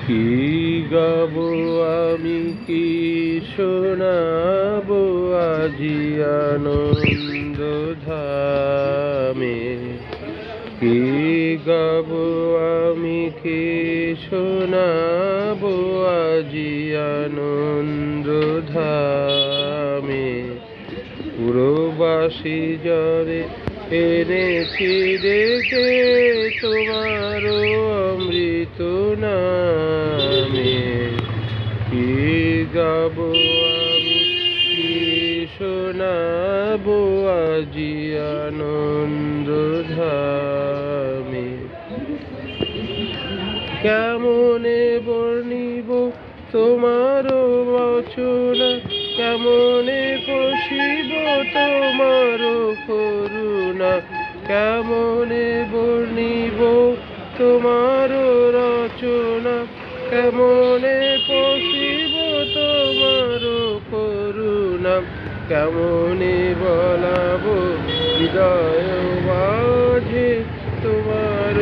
কি গাবো আমি, কি শোনাবো আজি আনন্দ ধামে। কি গাবো আমি, কি শোনাবো আজি আনন্দ ধামে। পুরবাসী যারে এনেছি ডেকে তোমার অমৃত নামে। কি গাবো আমি, কি শোনাবো আজি আনন্দ ধামে। কেমনে বর্ণিব তোমার বচনা, কেমনে কষিব তোমার করুণা। কেমনে বর্ণিব তোমার রচনা, কেমনে কষিব তোমার করুণা। কেমনে বলাবো হৃদয় মাঝে তোমার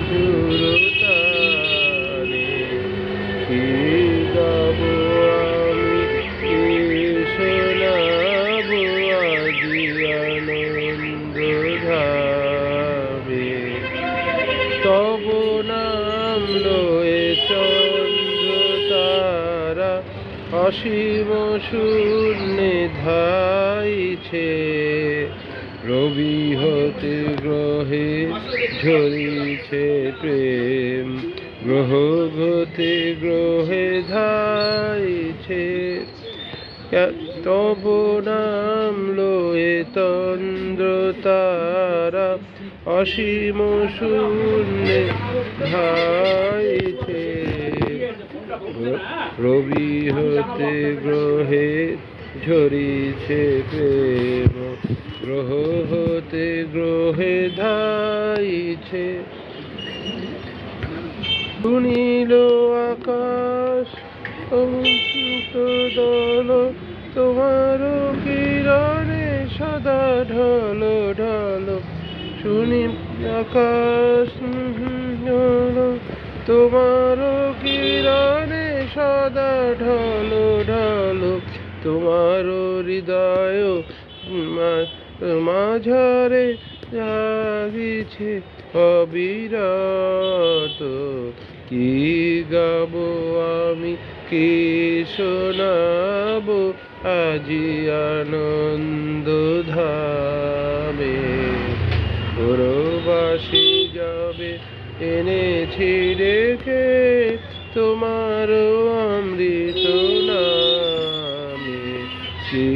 দূরতারে। কি গাবো আমি, কি শোনাবো আজি আনন্দ ধামে। তব নাম লয়ে চন্দ্র তারা অসীম শূন্যে ধাইছে। রবি হতে গ্রহে ঝরিছে প্রেম, গ্রহ হতে গ্রহে ধাইছে। তব নাম লয়ে চন্দ্র তারা অসীম শূন্যে ধাইছে। রবি হতে গ্রহে ঝরিছে প্রেম, গ্রহ হতে গ্রহে ধাইছে। শুনিল আকাশ দল তোমার কিরণে সদা ঢল ঢল। শুনি আকাশ তোমার কিরণে সদা ঢল ঢল। তোমার হৃদয় মাঝারে জাগিছে অবিরত। কি গাবো আমি, কি শোনাবো আজি আনন্দ ধামে। পুরবাসী যাবে এনেছি ডেকে তোমার অমৃত নামে। কি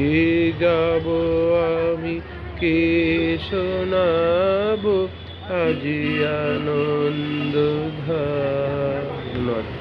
গাবো আমি, কি শোনাবো আজি আনন্দ ধামে।